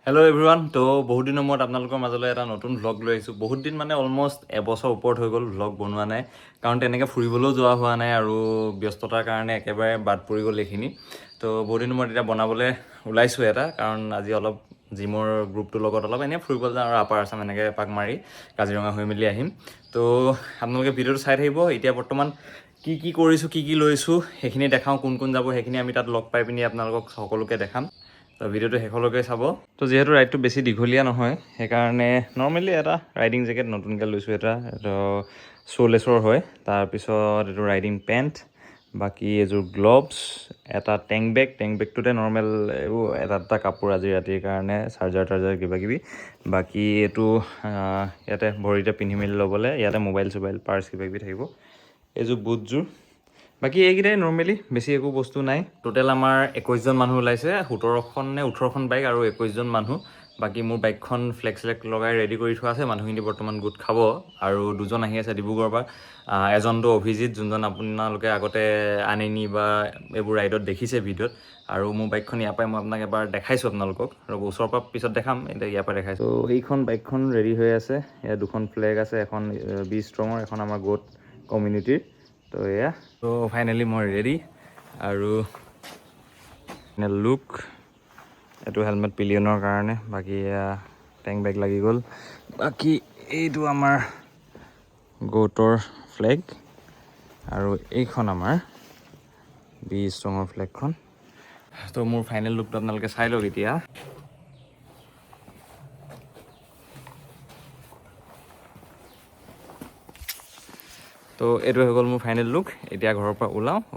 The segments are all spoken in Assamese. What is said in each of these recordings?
Hello' everyone. তো বহুত দিনৰ মূৰত আপোনালোকৰ মাজলৈ এটা নতুন ভ্লগ লৈ আহিছোঁ। বহুত দিন মানে অলমষ্ট এবছৰ ওপৰত হৈ গ'ল ভ্লগ বনোৱা নাই, কাৰণ তেনেকৈ ফুৰিবলৈও যোৱা হোৱা নাই আৰু ব্যস্ততাৰ কাৰণে একেবাৰে বাদ পৰি গ'ল এইখিনি। তো বহুত দিনৰ মূৰত এতিয়া বনাবলৈ ওলাইছোঁ এটা, কাৰণ আজি অলপ জিমৰ গ্ৰুপটোৰ লগত অলপ এনেই ফুৰিব যাওঁ আৰু আপাৰ আছাম এনেকৈ এপাক মাৰি কাজিৰঙা হৈ মেলি আহিম। তো আপোনালোকে ভিডিঅ'টো চাই থাকিব। এতিয়া বৰ্তমান কি কৰিছোঁ, কি লৈছোঁ সেইখিনি দেখাওঁ, কোন যাব সেইখিনি আমি তাত লগ পাই পিনি আপোনালোকক সকলোকে দেখাম। তো ভিডিঅ'টো শেষলৈকে চাব। তো যিহেতু ৰাইডটো বেছি দীঘলীয়া নহয়, সেইকাৰণে নৰ্মেলি এটা ৰাইডিং জেকেট নতুনকৈ লৈছোঁ। এইটো শ্বোলেছৰ হয়। তাৰপিছত এইটো ৰাইডিং পেণ্ট, বাকী এযোৰ গ্লভছ, এটা টেংক বেগটোতে নৰ্মেল এইবোৰ এটা কাপোৰ আজি ৰাতিৰ কাৰণে, চাৰ্জাৰ কিবাকিবি। বাকী এইটো ইয়াতে ভৰিতে পিন্ধি মেলি ল'বলৈ, ইয়াতে মোবাইল পাৰ্চ কিবাকিবি থাকিব। এইযোৰ বুটযোৰ। বাকী এইকেইটাই নৰ্মেলি, বেছি একো বস্তু নাই। টোটেল আমাৰ 21জন মানুহ ওলাইছে। 17খন নে 18খন বাইক আৰু 21জন মানুহ। বাকী মোৰ বাইকখন ফ্লেক্স লগাই ৰেডি কৰি থোৱা আছে। মানুহখিনি বৰ্তমান গোট খাব আৰু দুজন আহি আছে ডিব্ৰুগড়ৰ পৰা। এজনটো অভিজিত, যোনজন আপোনালোকে আগতে আনিনি বা এইবোৰ ৰাইডত দেখিছে ভিডিঅ'ত। আৰু মোৰ বাইকখন ইয়াৰ পৰাই মই আপোনাক এবাৰ দেখাইছোঁ আপোনালোকক, আৰু ওচৰৰ পৰা পিছত দেখাম, এতিয়া ইয়াৰ পৰা দেখাইছোঁ। ত' এইখন বাইকখন ৰেডি হৈ আছে। ইয়াত দুখন ফ্লেগ আছে, এখন বি ষ্ট্ৰঙৰ, এখন আমাৰ গোট কমিউনিটিৰ। তো এয়া, তো ফাইনেলি মই ৰেডি। আৰু লুক, এইটো হেলমেট পিলিয়নৰ কাৰণে। বাকী এয়া টেংক বেগ লাগি গ'ল। বাকী এইটো আমাৰ গোটৰ ফ্লেগ, আৰু এইখন আমাৰ বি ষ্ট্ৰঙৰ ফ্লেগখন। তো মোৰ ফাইনেল লুকটো আপোনালোকে চাই লওক এতিয়া। তো এইটো হৈ গ'ল মোৰ ফাইনেল লুক। এতিয়া ঘৰৰ পৰা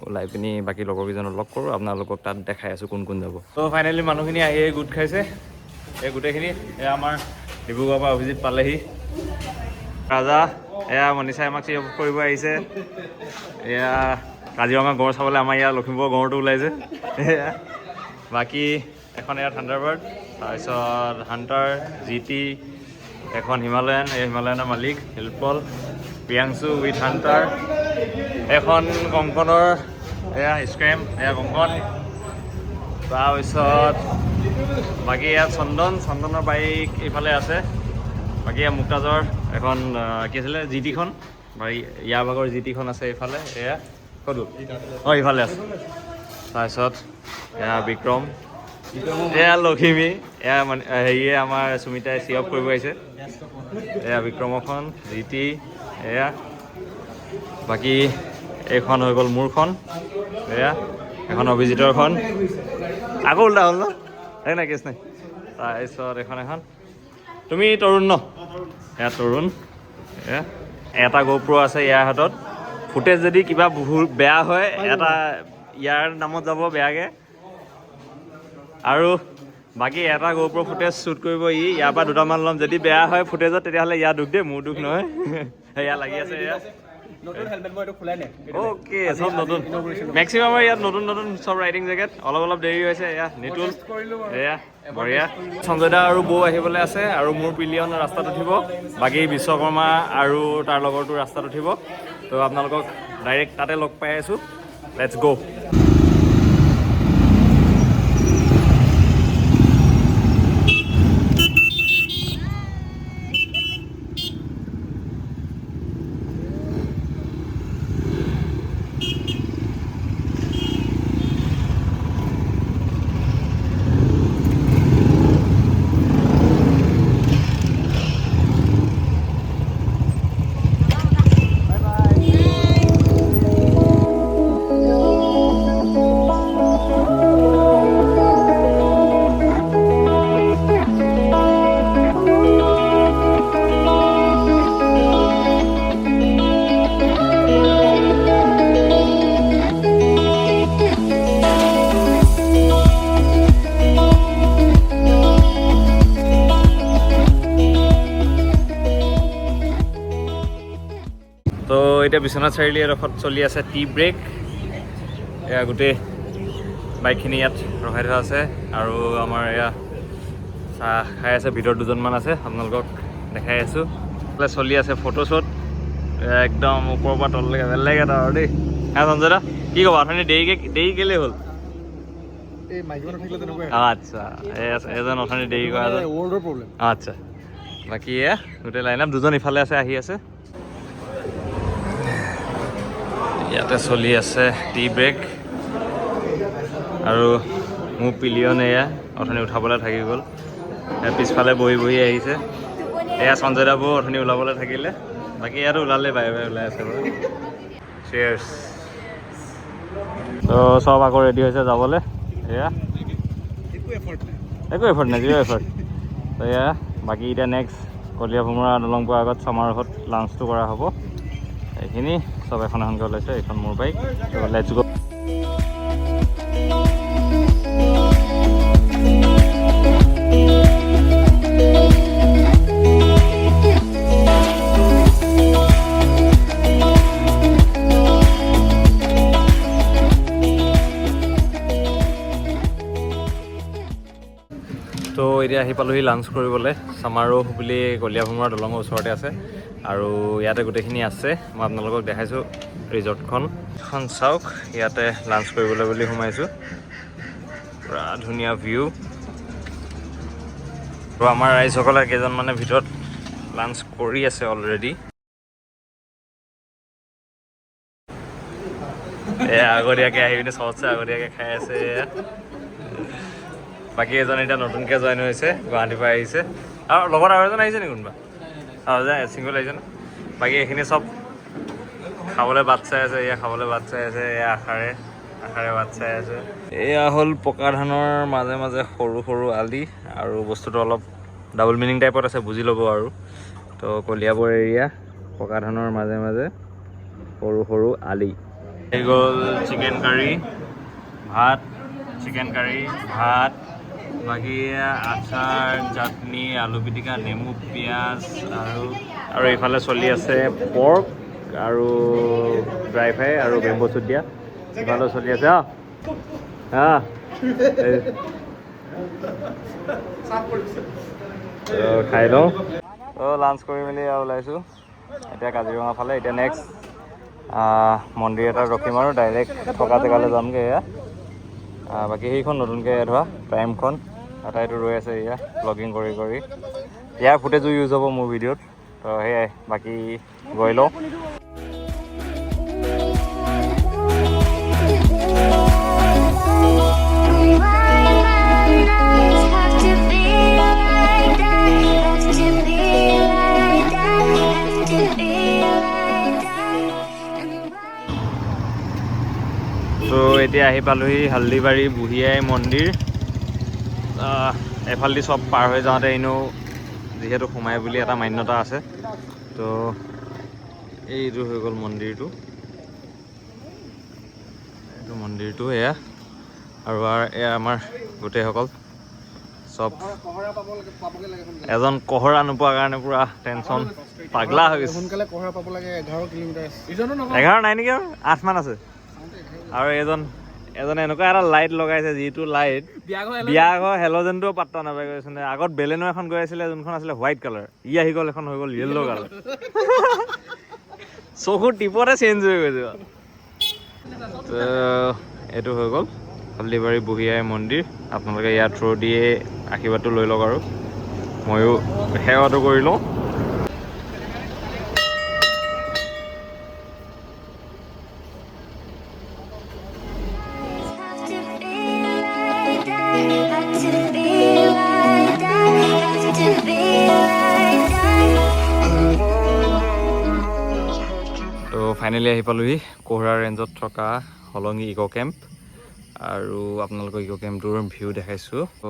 ওলাই পিনি বাকী লগৰকেইজনক লগ কৰোঁ, আপোনালোকক তাত দেখাই আছোঁ কোন যাব। তো ফাইনেলি মানুহখিনি আহি গোট খাইছে। এই গোটেইখিনি, এয়া আমাৰ ডিব্ৰুগড়ৰ পৰা অভিজিত পালেহি, ৰাজা, এয়া মনিষাই আমাক চিঞৰ কৰিব আহিছে। এয়া কাজিৰঙা গড় চাবলৈ আমাৰ ইয়াৰ লখিমপুৰৰ গড়টো ওলাইছে। এয়া বাকী এখন এয়া থাণ্ডাৰবাৰ্ড, তাৰপিছত হাণ্টাৰ, GT, এখন হিমালয়ান, এই হিমালয়ানৰ মালিক শিল্পল, প্ৰিয়াংশু উইথ হাণ্টাৰ, এখন কংকনৰ এয়া স্ক্ৰেম, এয়া কংকন। তাৰপিছত বাকী ইয়াত চন্দনৰ বাইক এইফালে আছে। বাকী এয়া মুক্তাজৰ এখন কি আছিলে GT-খন, বা ইয়াৰ ভাগৰ GT-খন আছে এইফালে। এয়া ক'তো ইফালে আছে। তাৰপিছত এয়া বিক্ৰম, এয়া লখিমী, এয়া হেৰিয়ে আমাৰ সুমিতাই চিঅফ কৰিব আহিছে। এয়া বিক্ৰমখন GT। এয়া বাকী এইখন হৈ গ'ল মোৰখন, এয়া এখন অভিজিতৰখন, আকৌ উল্টা হ'ল ন, নাই কেছ নাই। তাৰপিছত এখন তুমি তৰুণ ন, এয়া তৰুণ। এয়া এটা GoPro আছে ইয়াৰ হাতত। ফুটেজ যদি কিবা বেয়া হয়, এটা ইয়াৰ নামত যাব বেয়াকৈ। আৰু বাকী এটা GoPro ফুটেজ শ্বুট কৰিব ইয়াৰ পৰা দুটামান ল'ম। যদি বেয়া হয় ফুটেজত, তেতিয়াহ'লে ইয়াৰ দুখ দেই, মোৰ দুখ নহয়। এয়া লাগি আছে। এয়া অ'কে, চব নতুন, মেক্সিমাম ইয়াত নতুন চব ৰাইডিং জেকেট। অলপ দেৰি হৈছে। এয়া নিতুল, এয়া বঢ়িয়া। সঞ্জয় দা আৰু বৌ আহিবলৈ আছে, আৰু মোৰ পিলিয়ন ৰাস্তাত উঠিব। বাকী বিশ্বকৰ্মা আৰু তাৰ লগৰটো ৰাস্তাত উঠিব। তো আপোনালোকক ডাইৰেক্ট তাতে লগ পাই আছোঁ। লেটছ গ'। তো এতিয়া বিশ্বনাথ চাৰিআলি এডোখৰত চলি আছে টি ব্ৰেক। এয়া গোটেই বাইকখিনি ইয়াত ৰখাই থোৱা আছে, আৰু আমাৰ এয়া চাহ খাই আছে। ভিতৰত দুজনমান আছে, আপোনালোকক দেখাই আছোঁ। চলি আছে ফটোশ্বুট, একদম ওপৰৰ পৰা তললৈকে বেলেগ এটা আৰু দেই। হা সঞ্জয় দা, কি ক'বা? অথনি দেৰি কেলৈ হ'ল? আচ্ছা এজন অথনি দেৰি কৰা আচ্ছা বাকী এয়া গোটেই লাইন আপ দুজন ইফালে আছে আহি আছে ইয়াতে চলি আছে টি ব্ৰেক আৰু মোৰ পিলিয়ন এয়া অথনি উঠাবলৈ থাকি গ'ল পিছফালে বহি বহি আহিছে এয়া সঞ্জয় দাবো অথনি ওলাবলৈ থাকিলে বাকী ইয়াতো ওলালে বাই বাই ওলাই আছে বাৰু চিয়াৰ্ছ তো চব আকৌ ৰেডি হৈছে যাবলৈ এয়া একো এফৰ্ট নাই জিৰ' এফৰ্ট তো এয়া বাকী এতিয়া নেক্সট কলীয়া ভোমোৰা দলং পোৱাৰ আগত সমাৰোহত লাঞ্চটো কৰা হ'ব এইখিনি চব এখন এখনকৈ ওলাইছে এইখন মোৰ বাইক তো লেটছ গো তো এতিয়া আহি পালোহি লাঞ্চ কৰিবলৈ সমাৰোহ বুলি কলীয়া ভোমোৰা দলঙৰ ওচৰতে আছে আৰু ইয়াতে গোটেইখিনি আছে মই আপোনালোকক দেখাইছোঁ ৰিজৰ্টখন এখন চাওক ইয়াতে লাঞ্চ কৰিবলৈ বুলি সোমাইছোঁ পুৰা ধুনীয়া ভিউ আৰু আমাৰ ৰাইজসকলে কেইজনমানে ভিতৰত লাঞ্চ কৰি আছে অলৰেডি আগতীয়াকৈ আহি পিনে চবতছে আগতীয়াকৈ খাই আছে বাকী এজন এতিয়া নতুনকৈ জইন হৈছে গুৱাহাটীৰ পৰা আহিছে আৰু লগত আৰু এজন আহিছে নেকি কোনোবা ছিংগল আহিছে ন বাকী এইখিনি চব খাবলৈ বাট চাই আছে এয়া খাবলৈ বাট চাই আছে এয়া আশাৰে বাট চাই আছে এয়া হ'ল পকা ধানৰ মাজে মাজে সৰু সৰু আলি আৰু বস্তুটো অলপ ডাবল মিনিং টাইপত আছে বুজি ল'ব আৰু তো কলিয়াবৰ এৰিয়া পকা ধানৰ মাজে মাজে সৰু সৰু আলি এই গ'ল চিকেন কাৰী ভাত চিকেন কাৰী ভাত বাকী আচাৰ চাটনি আলু পিটিকা নেমু পিঁয়াজ আৰু এইফালে চলি আছে পৰ্ক আৰু ড্ৰাই ফ্ৰাই আৰু বেম্বো চুট দিয়া ইফালেও চলি আছে খাই লওঁ লাঞ্চ কৰি মেলি আৰু ওলাইছোঁ এতিয়া কাজিৰঙা ফালে এতিয়া নেক্সট মন্দিৰ এটাত ৰখিম আৰু ডাইৰেক্ট থকা জেগালৈ যামগৈ এয়া বাকী সেইখন নতুনকৈ ধৰা প্ৰাইমখন আটাইটো ৰৈ আছে এয়া ব্লগিং কৰি ইয়াৰ ফুটেজো ইউজ হ'ব মোৰ ভিডিঅ'ত তো সেয়াই বাকী গৈ লওঁ তো এতিয়া আহি পালোহি হালদিবাৰী বুঢ়ীআই মন্দিৰ এফালেদি চব পাৰ হৈ যাওঁতে এনেও যিহেতু সোমাই বুলি এটা মান্যতা আছে তো এইটো হৈ গ'ল মন্দিৰটো এয়া আৰু এয়া আমাৰ গোটেইসকল চব এজন কহৰা নোপোৱাৰ কাৰণে পুৰা টেনশ্যন পাগলা হৈ গৈছে 11 নাই নেকি আৰু 8 মান আছে আৰু এজনে এনেকুৱা এটা লাইট লগাইছে যিটো লাইট বিয়া ঘৰ হেল'জেনটো পাত্তা নাপাই গৈছে আগত বেলেনো এখন গৈ আছিলে যোনখন আছিলে হোৱাইট কালাৰ আহি গ'ল এখন হৈ গ'ল য়েল্ল' কালাৰ চকুৰ টিপতে চেঞ্জ হৈ গৈছে তো এইটো হৈ গ'ল হালদিবাৰী বুঢ়ীআই মন্দিৰ আপোনালোকে ইয়াৰ থ্ৰু দিয়ে আশীৰ্বাদটো লৈ লওক আৰু ময়ো সেৱাটো কৰি লওঁ ফাইনেলি আহি পালোহি কোহৰা ৰেঞ্জত থকা হলঙি ইক' কেম্প আৰু আপোনালোকক ইক' কেম্পটোৰ ভিউ দেখাইছোঁ তো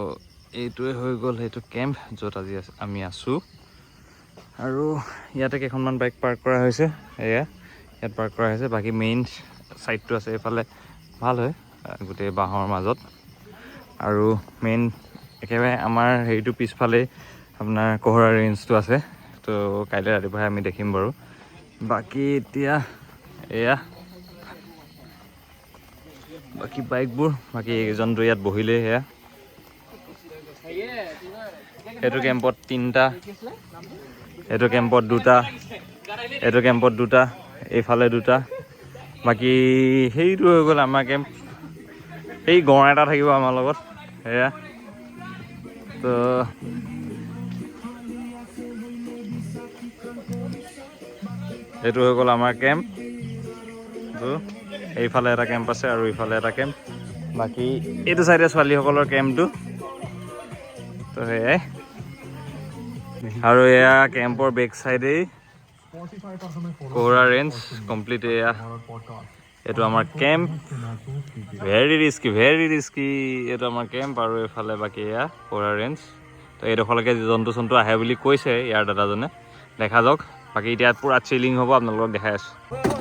এইটোৱে হৈ গ'ল সেইটো কেম্প য'ত আজি আমি আছোঁ আৰু ইয়াতে কেইখনমান বাইক পাৰ্ক কৰা হৈছে ইয়াত পাৰ্ক কৰা হৈছে বাকী মেইন ছাইডটো আছে এইফালে ভাল হয় গোটেই বাঁহৰ মাজত আৰু মেইন একেবাৰে আমাৰ হেৰিটো পিছফালেই আপোনাৰ কোহৰা ৰেঞ্জটো আছে তো কাইলৈ ৰাতিপুৱাহে আমি দেখিম বাৰু বাকী এতিয়া এয়া বাকী বাইকবোৰ বাকী এইজনটো ইয়াত বহিলে সেয়া এইটো কেম্পত 3টা এইটো কেম্পত 2টা এইটো কেম্পত 2টা এইফালে 2টা বাকী সেইটো হৈ গ'ল আমাৰ কেম্প এই গঁড় এটা থাকিব আমাৰ লগত সেয়া তো এইটো হৈ গ'ল আমাৰ কেম্প তো এইফালে এটা কেম্প আছে আৰু এইফালে এটা কেম্প বাকী এইটো চাইডে ছোৱালীসকলৰ কেম্পটো তো সেয়াই আৰু এয়া কেম্পৰ বেক চাইডেই কোহৰা ৰেঞ্জ কমপ্লিট এয়া এইটো আমাৰ কেম্প ভেৰি ৰিস্কি এইটো আমাৰ কেম্প আৰু এইফালে বাকী এয়া কোহৰা ৰেঞ্জ তো এইডোখৰলৈকে জন্তু চন্তু আহে বুলি কৈছে ইয়াৰ দাদাজনে দেখা যাওক বাকী এতিয়া পূৰা চিলিং হ'ব আপোনালোকক দেখাই আছোঁ